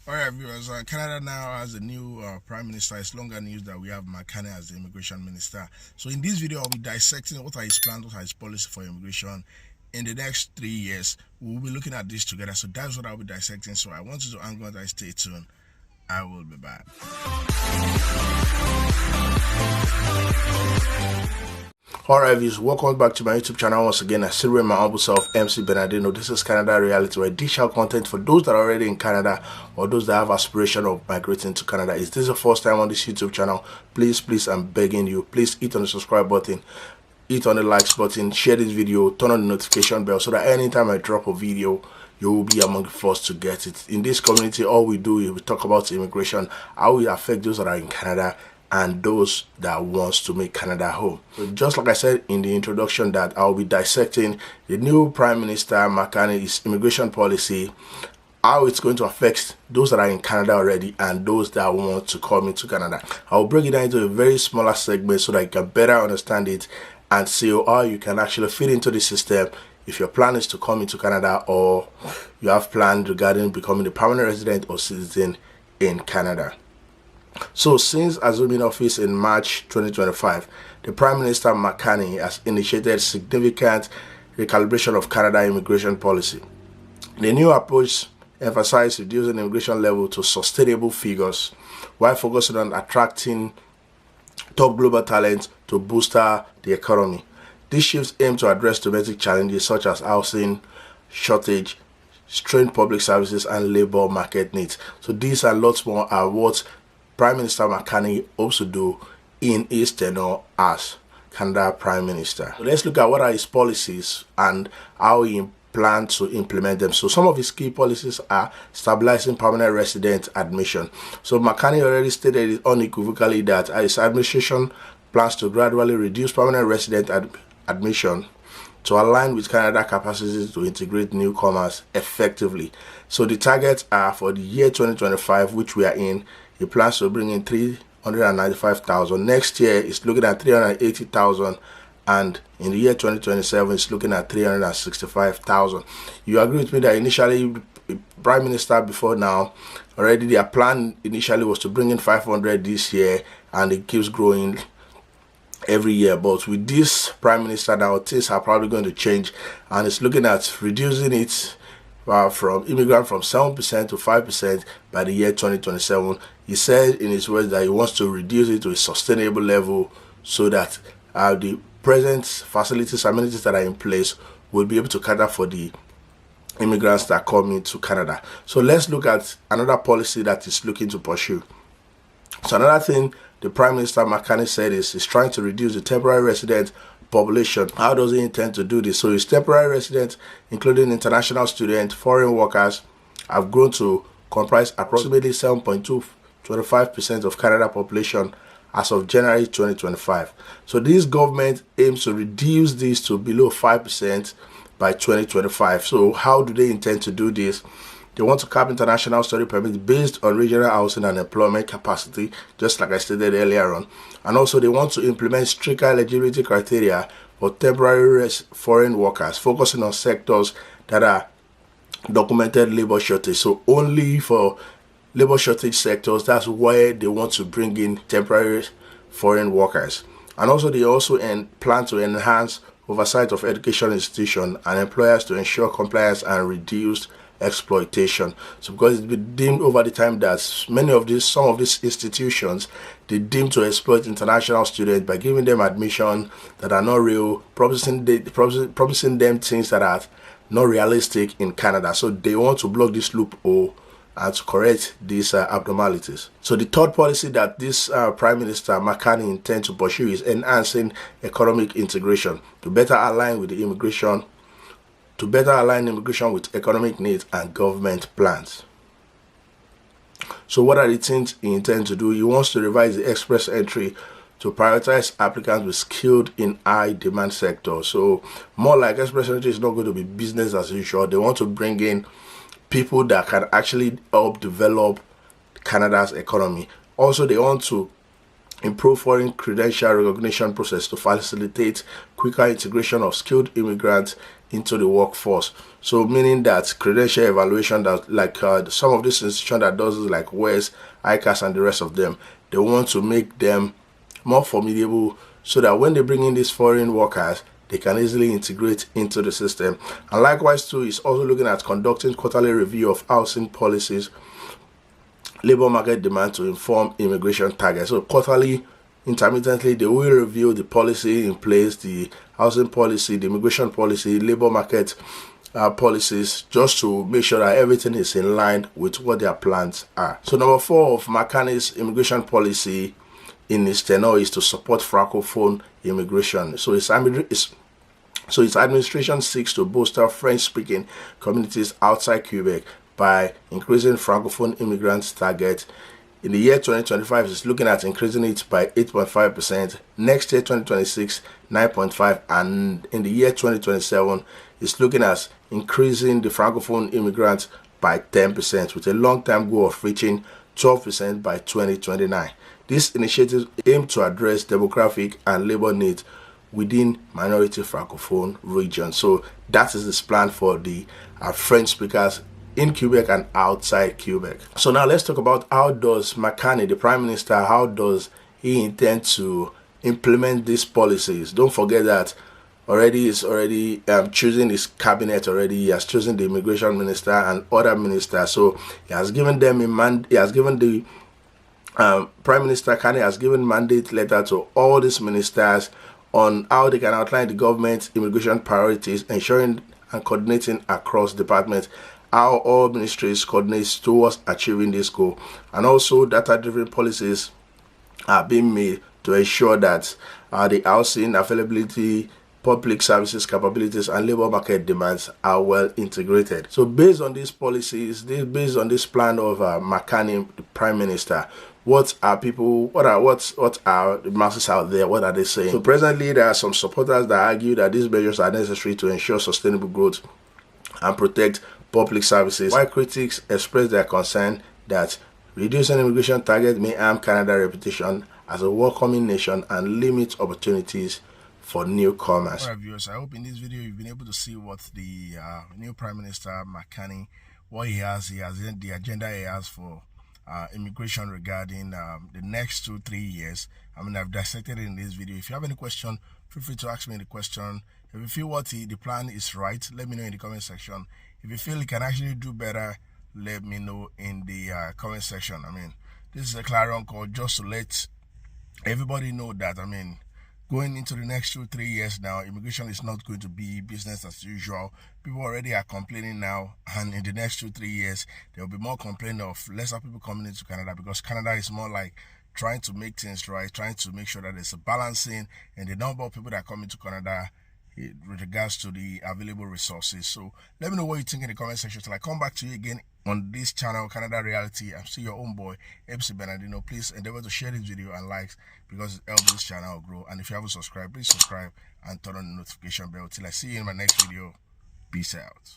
Alright viewers, Canada now has a new Prime Minister. It's longer news that we have Carney as the Immigration Minister. So in this video, I'll be dissecting what are his plans, what are his policy for immigration in the next 3 years. We'll be looking at this together. So that's what I'll be dissecting. So I want you to hang on and stay tuned. I will be back. Alright viewers, welcome back to my YouTube channel once again. I still remain my humble self, MC Bernardino. This is Canada Reality, where I dish out content for those that are already in Canada or those that have aspiration of migrating to Canada. Is this the first time on this YouTube channel? Please, I'm begging you, please hit on the subscribe button, hit on the likes button, share this video, turn on the notification bell so that anytime I drop a video, you will be among the first to get it. In this community, all we do is we talk about immigration, how it affects those that are in Canada and those that wants to make Canada home. So just like I said in the introduction, that I'll be dissecting the new Prime Minister Carney's immigration policy, how it's going to affect those that are in Canada already and those that want to come into Canada. I'll break it down into a very smaller segment so that you can better understand it and see how you can actually fit into the system if your plan is to come into Canada or you have planned regarding becoming a permanent resident or citizen in Canada. So since assuming office in March 2025, the Prime Minister Carney has initiated significant recalibration of Canada immigration policy. The new approach emphasizes reducing immigration level to sustainable figures while focusing on attracting top global talent to booster the economy. These shifts aim to address domestic challenges such as housing shortage, strained public services, and labor market needs. So these and lots more are what Prime Minister Carney hopes to do in his tenure as Canada Prime Minister. So let's look at what are his policies and how he plans to implement them. So some of his key policies are stabilizing permanent resident admission. So Carney already stated unequivocally that his administration plans to gradually reduce permanent resident admission to align with Canada's capacity to integrate newcomers effectively. So the targets are for the year 2025, which we are in. He plans to bring in 395,000. Next year, it's looking at 380,000. And in the year 2027, it's looking at 365,000. You agree with me that initially, Prime Minister before now, already their plan initially was to bring in 500 this year, and it keeps growing every year. But with this Prime Minister now, things are probably going to change, and it's looking at reducing it from immigrant from 7% to 5% by the year 2027. He said in his words that he wants to reduce it to a sustainable level so that the present facilities, amenities that are in place will be able to cater for the immigrants that come into Canada. So let's look at another policy that is looking to pursue. So another thing the Prime Minister Carney said is he's trying to reduce the temporary resident population. How does he intend to do this? So his temporary residents, including international students, foreign workers, have grown to comprise approximately 7.25% of Canada population as of January 2025. So this government aims to reduce this to below 5% by 2025. So how do they intend to do this? They want to cap international study permits based on regional housing and employment capacity, just like I stated earlier on. And also they want to implement stricter eligibility criteria for temporary foreign workers, focusing on sectors that are documented labor shortage. So only for labor shortage sectors, that's where they want to bring in temporary foreign workers. And also they plan to enhance oversight of education institutions and employers to ensure compliance and reduce exploitation. So because it's been deemed over the time that some of these institutions, they deem to exploit international students by giving them admission that are not real, promising them things that are not realistic in Canada. So they want to block this loophole and to correct these abnormalities. So the third policy that this Prime Minister Carney intends to pursue is enhancing economic integration to better align immigration with economic needs and government plans. So what are the things he intends to do? He wants to revise the express entry to prioritize applicants with skilled in high demand sectors. So more like express entry is not going to be business as usual. They want to bring in people that can actually help develop Canada's economy. Also, they want to improve foreign credential recognition process to facilitate quicker integration of skilled immigrants into the workforce. So meaning that credential evaluation, that like some of these institutions that does it, like WES, ICAS and the rest of them, they want to make them more formidable so that when they bring in these foreign workers, they can easily integrate into the system. And likewise too, is also looking at conducting quarterly review of housing policies, labor market demand to inform immigration targets. So quarterly, intermittently, they will review the policy in place, the housing policy, the immigration policy, labor market policies, just to make sure that everything is in line with what their plans are. So number 4 of Carney's immigration policy in its tenure is to support francophone immigration. So its administration seeks to bolster French-speaking communities outside Quebec by increasing francophone immigrants target. In the year 2025, it's looking at increasing it by 8.5%. Next year, 2026, 9.5%. And in the year 2027, it's looking at increasing the francophone immigrants by 10%, with a long-term goal of reaching 12% by 2029. These initiatives aim to address demographic and labor needs within minority francophone regions. So that is this plan for the French speakers in Quebec and outside Quebec. So now let's talk about how does Carney, the Prime Minister, how does he intend to implement these policies? Don't forget that he's already choosing his cabinet already. He has chosen the immigration minister and other ministers. So he has given them he has given the Prime Minister Carney has given mandate letter to all these ministers on how they can outline the government's immigration priorities, ensuring and coordinating across departments how all ministries coordinate towards achieving this goal. And also data-driven policies are being made to ensure that the housing availability, public services capabilities and labor market demands are well integrated. So based on these policies, based on this plan of Carney, the Prime Minister, what are the masses out there, what are they saying? So presently there are some supporters that argue that these measures are necessary to ensure sustainable growth and protect public services, while critics express their concern that reducing immigration targets may harm Canada's reputation as a welcoming nation and limit opportunities for newcomers. All right, viewers, I hope in this video you've been able to see what the new Prime Minister Carney, what he has the agenda he has for immigration regarding the next 2-3 years. I've dissected it in this video. If you have any question, feel free to ask me the question. If you feel what the plan is right, let me know in the comment section. If you feel you can actually do better, let me know in the comment section. This is a clarion call just to let everybody know that going into the next 2-3 years now, immigration is not going to be business as usual. People already are complaining now, and in the next 2-3 years there will be more complaining of lesser people coming into Canada, because Canada is more like trying to make things right, trying to make sure that there's a balancing in the number of people that come into Canada with regards to the available resources. So let me know what you think in the comment section till I come back to you again on this channel, Canada Reality. I'm still your own boy, MC Bernardino. Please endeavor to share this video and likes, because it helps this channel grow. And if you haven't subscribed, please subscribe and turn on the notification bell. Till I see you in my next video. Peace out.